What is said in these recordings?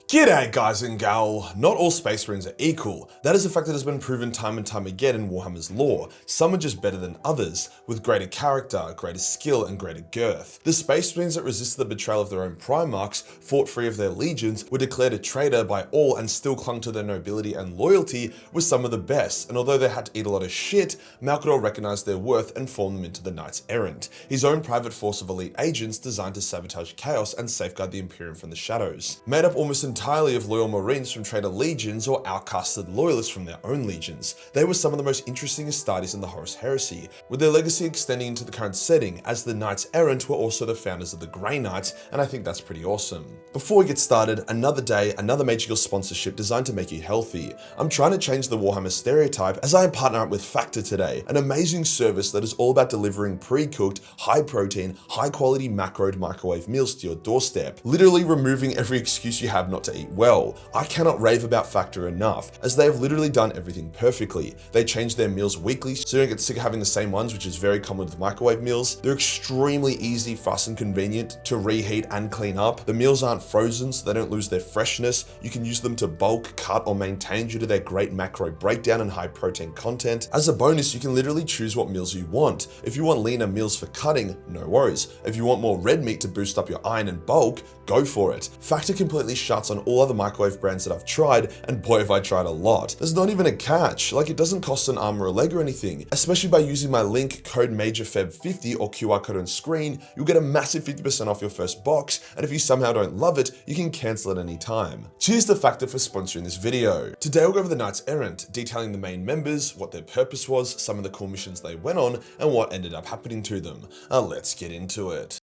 G'day guys and gal, not all space marines are equal. That is a fact that has been proven time and time again in Warhammer's lore. Some are just better than others, with greater character, greater skill and greater girth. The space marines that resisted the betrayal of their own primarchs, fought free of their legions, were declared a traitor by all and still clung to their nobility and loyalty, were some of the best, and although they had to eat a lot of shit, Malcador recognized their worth and formed them into the Knights Errant, his own private force of elite agents designed to sabotage chaos and safeguard the Imperium from the shadows. Made up almost entirely of loyal marines from traitor legions or outcasted loyalists from their own legions. They were some of the most interesting Astartes in the Horus Heresy, with their legacy extending into the current setting, as the Knights Errant were also the founders of the Grey Knights, and I think that's pretty awesome. Before we get started, another day, another Majorkill sponsorship designed to make you healthy. I'm trying to change the Warhammer stereotype as I partner up with Factor today, an amazing service that is all about delivering pre-cooked, high-protein, high-quality macroed microwave meals to your doorstep, literally removing every excuse you have not to eat well. I cannot rave about Factor enough, as they have literally done everything perfectly. They change their meals weekly so you don't get sick of having the same ones, which is very common with microwave meals. They're extremely easy, fast and convenient to reheat and clean up. The meals aren't frozen so they don't lose their freshness. You can use them to bulk, cut or maintain due to their great macro breakdown and high protein content. As a bonus, you can literally choose what meals you want. If you want leaner meals for cutting, no worries. If you want more red meat to boost up your iron and bulk, go for it. Factor completely shuts on all other microwave brands that I've tried, and boy have I tried a lot. There's not even a catch, like it doesn't cost an arm or a leg or anything, especially by using my link code MAJORFEB50 or QR code on screen. You'll get a massive 50% off your first box, and if you somehow don't love it, you can cancel at any time. Cheers to Factor for sponsoring this video. Today we'll go over the Knights Errant, detailing the main members, what their purpose was, some of the cool missions they went on, and what ended up happening to them. Let's get into it.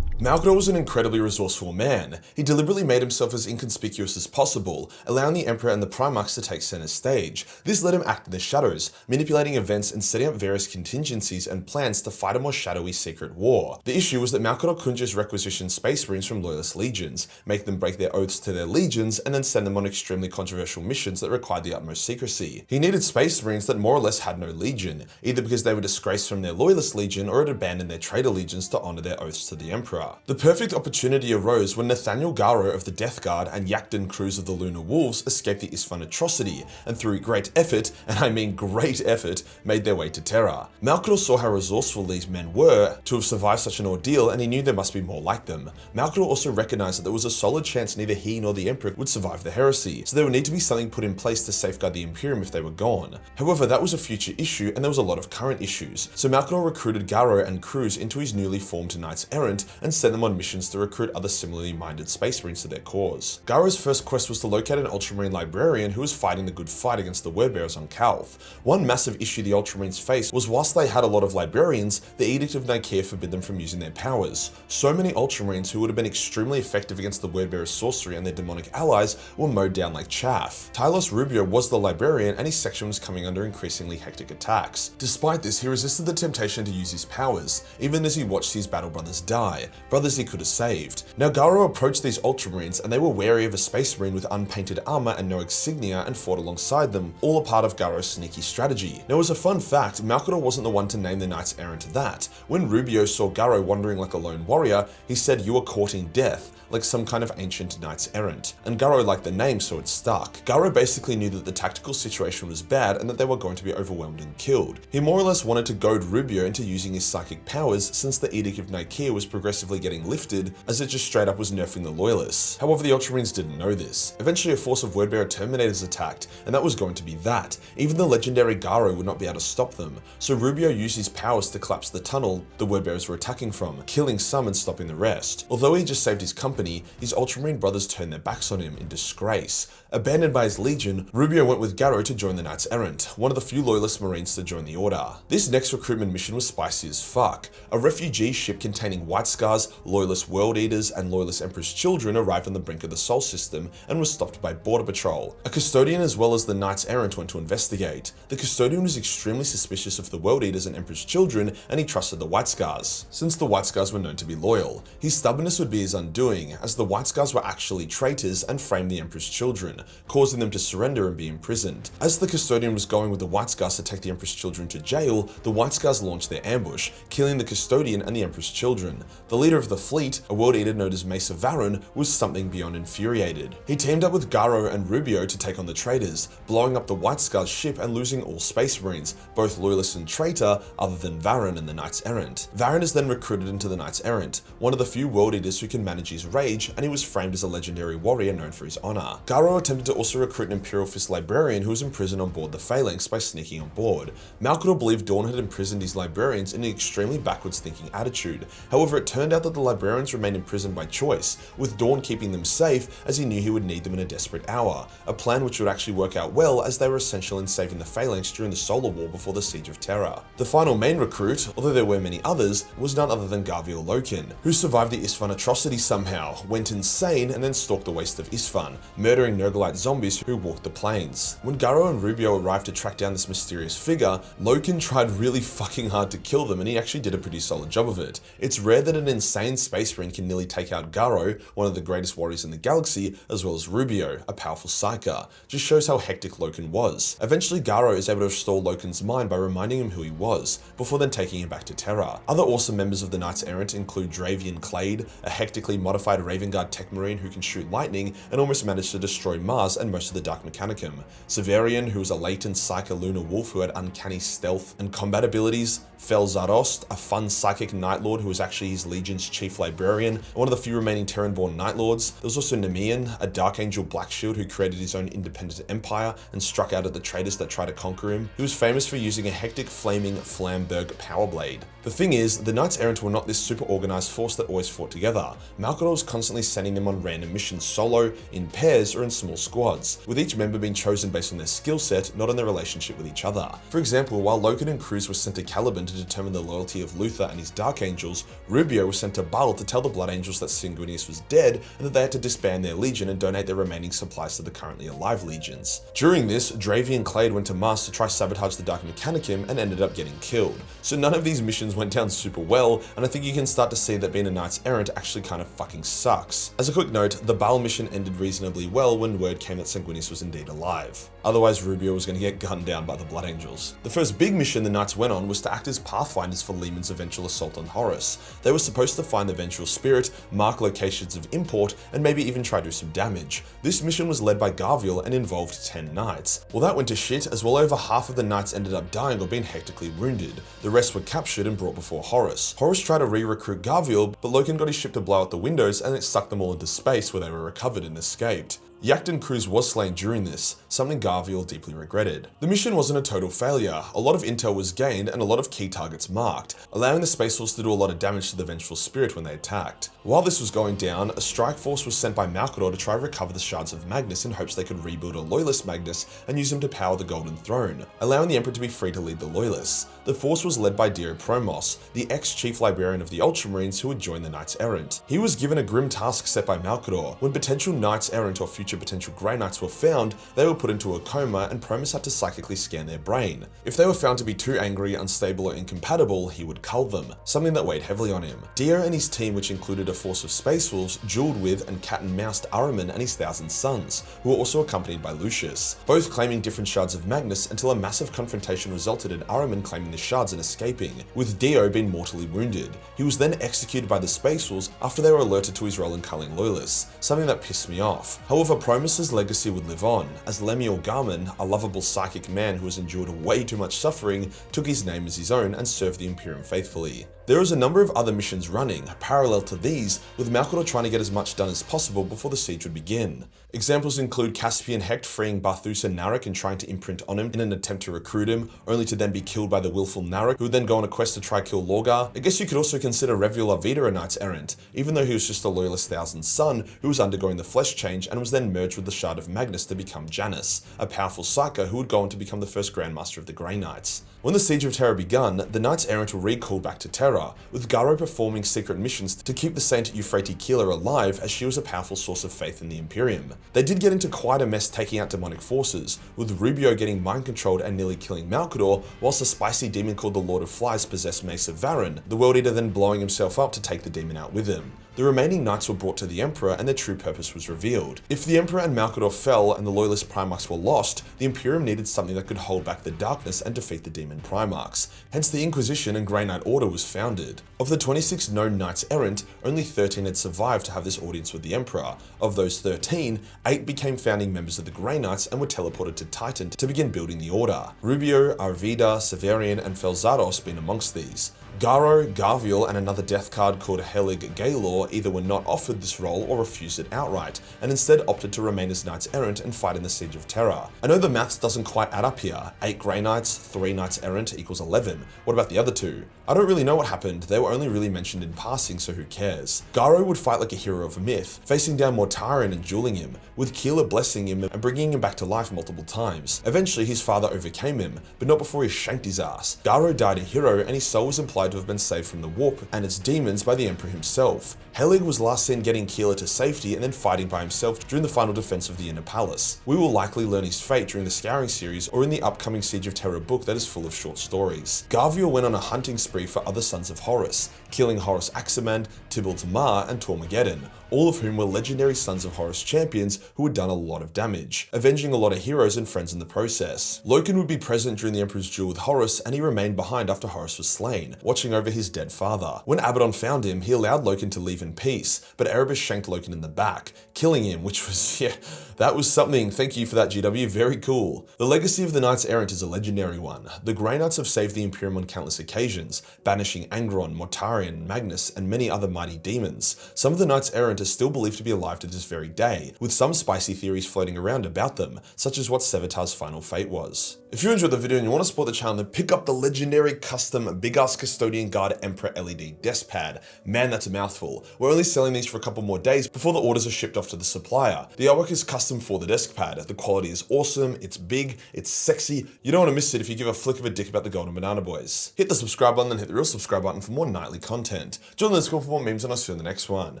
Malcador was an incredibly resourceful man. He deliberately made himself as inconspicuous as possible, allowing the Emperor and the Primarchs to take center stage. This let him act in the shadows, manipulating events and setting up various contingencies and plans to fight a more shadowy secret war. The issue was that Malcador couldn't just requisition space marines from loyalist legions, make them break their oaths to their legions, and then send them on extremely controversial missions that required the utmost secrecy. He needed space marines that more or less had no legion, either because they were disgraced from their loyalist legion or had abandoned their traitor legions to honor their oaths to the Emperor. The perfect opportunity arose when Nathaniel Garrow of the Death Guard and Yakden crews of the Lunar Wolves escaped the Isfan atrocity, and through great effort, and I mean great effort, made their way to Terra. Malcador saw how resourceful these men were to have survived such an ordeal, and he knew there must be more like them. Malcador also recognized that there was a solid chance neither he nor the Emperor would survive the heresy, so there would need to be something put in place to safeguard the Imperium if they were gone. However, that was a future issue, and there was a lot of current issues, so Malcador recruited Garrow and crews into his newly formed Knights Errant and sent them on missions to recruit other similarly minded space marines to their cause. Garrow's first quest was to locate an ultramarine librarian who was fighting the good fight against the wordbearers on Calth. One massive issue the ultramarines faced was whilst they had a lot of librarians, the Edict of Nicaea forbid them from using their powers. So many ultramarines who would have been extremely effective against the wordbearers' sorcery and their demonic allies were mowed down like chaff. Tylos Rubio was the librarian, and his section was coming under increasingly hectic attacks. Despite this, he resisted the temptation to use his powers, even as he watched his battle brothers die, brothers he could have saved. Now Garrow approached these ultramarines and they were wary of a space marine with unpainted armor and no insignia and fought alongside them, all a part of Garrow's sneaky strategy. Now as a fun fact, Malcador wasn't the one to name the Knights Errant that. When Rubio saw Garrow wandering like a lone warrior, he said, "You are courting death," like some kind of ancient Knights Errant. And Garrow liked the name, so it stuck. Garrow basically knew that the tactical situation was bad and that they were going to be overwhelmed and killed. He more or less wanted to goad Rubio into using his psychic powers, since the Edict of Nicaea was progressively getting lifted, as it just straight up was nerfing the loyalists. However, the ultramarines didn't know this. Eventually a force of wordbearer terminators attacked, and that was going to be that. Even the legendary Garrow would not be able to stop them, so Rubio used his powers to collapse the tunnel the wordbearers were attacking from, killing some and stopping the rest. Although he just saved his company, his ultramarine brothers turned their backs on him in disgrace. Abandoned by his legion, Rubio went with Garrow to join the Knights Errant, one of the few loyalist marines to join the order. This next recruitment mission was spicy as fuck. A refugee ship containing White Scars, loyalist world eaters, and loyalist Emperor's children arrived on the brink of the Sol system and was stopped by Border Patrol. A custodian as well as the Knights Errant went to investigate. The custodian was extremely suspicious of the world eaters and Emperor's children, and he trusted the White Scars, since the White Scars were known to be loyal. His stubbornness would be his undoing, as the White Scars were actually traitors and framed the Emperor's children, causing them to surrender and be imprisoned. As the custodian was going with the White Scars to take the Emperor's children to jail, the White Scars launched their ambush, killing the custodian and the Emperor's children. The leader of the fleet, a World Eater known as Mesa Varun, was something beyond infuriated. He teamed up with Garo and Rubio to take on the traitors, blowing up the White Scar's ship and losing all Space Marines, both loyalist and traitor, other than Varun and the Knights Errant. Varun is then recruited into the Knights Errant, one of the few World Eaters who can manage his rage, and he was framed as a legendary warrior known for his honor. Garo attempted to also recruit an Imperial Fist librarian who was imprisoned on board the Phalanx by sneaking on board. Malcador believed Dawn had imprisoned his librarians in an extremely backwards thinking attitude. However, it turned out that the librarians remained imprisoned by choice, with Dawn keeping them safe as he knew he would need them in a desperate hour, a plan which would actually work out well as they were essential in saving the Phalanx during the Solar War before the Siege of Terra. The final main recruit, although there were many others, was none other than Garviel Loken, who survived the Isfan atrocity somehow, went insane, and then stalked the waste of Isfan, murdering Nurglite zombies who walked the plains. When Garo and Rubio arrived to track down this mysterious figure, Loken tried really fucking hard to kill them, and he actually did a pretty solid job of it. It's rare that an insane Space Marine can nearly take out Garo, one of the greatest warriors in the galaxy, as well as Rubio, a powerful psyker. Just shows how hectic Loken was. Eventually, Garo is able to restore Loken's mind by reminding him who he was, before then taking him back to Terra. Other awesome members of the Knights Errant include Dravian Clade, a hectically modified Raven Guard tech marine who can shoot lightning and almost managed to destroy Mars and most of the Dark Mechanicum. Severian, who was a latent psychic lunar wolf who had uncanny stealth and combat abilities. Fel Zarost, a fun psychic Night Lord who was actually his Legion's chief librarian, and one of the few remaining Terran-born Night Lords. There was also Nemean, a Dark Angel Black Shield who created his own independent empire and struck out at the traitors that tried to conquer him. He was famous for using a hectic flaming Flamberg power blade. The thing is, the Knights Errant were not this super organized force that always fought together. Malcador was constantly sending them on random missions solo, in pairs, or in small squads, with each member being chosen based on their skill set, not on their relationship with each other. For example, while Loken and Cruz were sent to Caliban to determine the loyalty of Luther and his Dark Angels, Rubio was sent to Baal to tell the Blood Angels that Sanguinius was dead and that they had to disband their legion and donate their remaining supplies to the currently alive legions. During this, Dravian Clade went to Mars to try sabotage the Dark Mechanicum and ended up getting killed. So none of these missions went down super well, and I think you can start to see that being a Knights Errant actually kind of fucking sucks. As a quick note, the Baal mission ended reasonably well when word came that Sanguinius was indeed alive. Otherwise, Rubio was going to get gunned down by the Blood Angels. The first big mission the Knights went on was to act as pathfinders for Lehman's eventual assault on Horus. They were supposed to find the vengeful spirit, mark locations of import, and maybe even try to do some damage. This mission was led by Garviel and involved 10 knights. Well, that went to shit, as well over half of the knights ended up dying or being hectically wounded. The rest were captured and brought before Horus. Horus tried to re-recruit Garviel, but Loken got his ship to blow out the windows and it sucked them all into space where they were recovered and escaped. Yacht Cruz was slain during this, something Garviel deeply regretted. The mission wasn't a total failure. A lot of intel was gained and a lot of key targets marked, allowing the Space Force to do a lot of damage to the Vengeful Spirit when they attacked. While this was going down, a strike force was sent by Malcador to try to recover the shards of Magnus in hopes they could rebuild a Loyalist Magnus and use him to power the Golden Throne, allowing the Emperor to be free to lead the Loyalists. The force was led by Dio Promos, the ex-chief librarian of the Ultramarines who had joined the Knights Errant. He was given a grim task set by Malcador. When potential Knights Errant or future potential Grey Knights were found, they were put into a coma and Promos had to psychically scan their brain. If they were found to be too angry, unstable, or incompatible, he would cull them, something that weighed heavily on him. Dio and his team, which included a force of Space Wolves, dueled with and cat and moused Ahriman and his 1,000 sons, who were also accompanied by Lucius, both claiming different shards of Magnus until a massive confrontation resulted in Ahriman claiming the shards and escaping, with Dio being mortally wounded. He was then executed by the Space Wolves after they were alerted to his role in culling Loyalists, something that pissed me off. However, Promos's legacy would live on, as Lemuel Garman, a lovable psychic man who has endured way too much suffering, took his name as his own and served the Imperium faithfully. There was a number of other missions running, parallel to these, with Malcador trying to get as much done as possible before the siege would begin. Examples include Caspian Hecht freeing Barthusa Narek and trying to imprint on him in an attempt to recruit him, only to then be killed by the willful Narek, who would then go on a quest to try kill Lorgar. I guess you could also consider Reviel Arvida a Knights Errant, even though he was just a Loyalist 1,000 son who was undergoing the flesh change and was then merged with the Shard of Magnus to become Janus, a powerful psyker who would go on to become the first Grandmaster of the Grey Knights. When the Siege of Terra begun, the Knights Errant were recalled back to Terra, with Garo performing secret missions to keep the Saint Euphrates Keeler alive, as she was a powerful source of faith in the Imperium. They did get into quite a mess taking out demonic forces, with Rubio getting mind-controlled and nearly killing Malcador, whilst a spicy demon called the Lord of Flies possessed Mesa Varun, the World Eater then blowing himself up to take the demon out with him. The remaining knights were brought to the Emperor and their true purpose was revealed. If the Emperor and Malcador fell and the loyalist Primarchs were lost, the Imperium needed something that could hold back the darkness and defeat the demon Primarchs. Hence the Inquisition and Grey Knight Order was founded. Of the 26 known Knights Errant, only 13 had survived to have this audience with the Emperor. Of those 13, 8 became founding members of the Grey Knights and were teleported to Titan to begin building the Order. Rubio, Arvida, Severian, and Felzados being amongst these. Garo, Garviel, and another death card called Helig Gaylor either were not offered this role or refused it outright, and instead opted to remain as Knights Errant and fight in the Siege of Terror. I know the maths doesn't quite add up here. 8 Grey Knights, 3 Knights Errant equals 11. What about the other 2? I don't really know what happened, they were only really mentioned in passing, so who cares. Garo would fight like a hero of myth, facing down Mortarion and dueling him, with Keeler blessing him and bringing him back to life multiple times. Eventually his father overcame him, but not before he shanked his ass. Garo died a hero and his soul was implied to have been saved from the warp and its demons by the Emperor himself. Helig was last seen getting Keeler to safety and then fighting by himself during the final defense of the Inner Palace. We will likely learn his fate during the Scouring series or in the upcoming Siege of Terror book that is full of short stories. Garviel went on a hunting spree for other sons of Horus, killing Horus Aximand, Tibble Tamar, and Tormageddon, all of whom were legendary Sons of Horus champions who had done a lot of damage, avenging a lot of heroes and friends in the process. Loken would be present during the Emperor's duel with Horus, and he remained behind after Horus was slain, watching over his dead father. When Abaddon found him, he allowed Loken to leave in peace, but Erebus shanked Loken in the back, killing him, which was, yeah, that was something. Thank you for that, GW, very cool. The legacy of the Knights Errant is a legendary one. The Grey Knights have saved the Imperium on countless occasions, banishing Angron, Mortarion, Magnus, and many other mighty demons. Some of the Knights Errant are still believed to be alive to this very day, with some spicy theories floating around about them, such as what Sevatar's final fate was. If you enjoyed the video and you want to support the channel, then pick up the legendary custom Big Ass Custodian Guard Emperor LED desk pad. Man, that's a mouthful. We're only selling these for a couple more days before the orders are shipped off to the supplier. The artwork is custom for the desk pad. The quality is awesome, it's big, it's sexy. You don't want to miss it if you give a flick of a dick about the Golden Banana Boys. Hit the subscribe button and hit the real subscribe button for more nightly content. Join the Discord for more memes and I'll see you in the next one.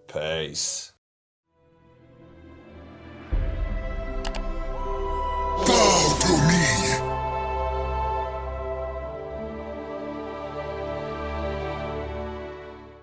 Peace.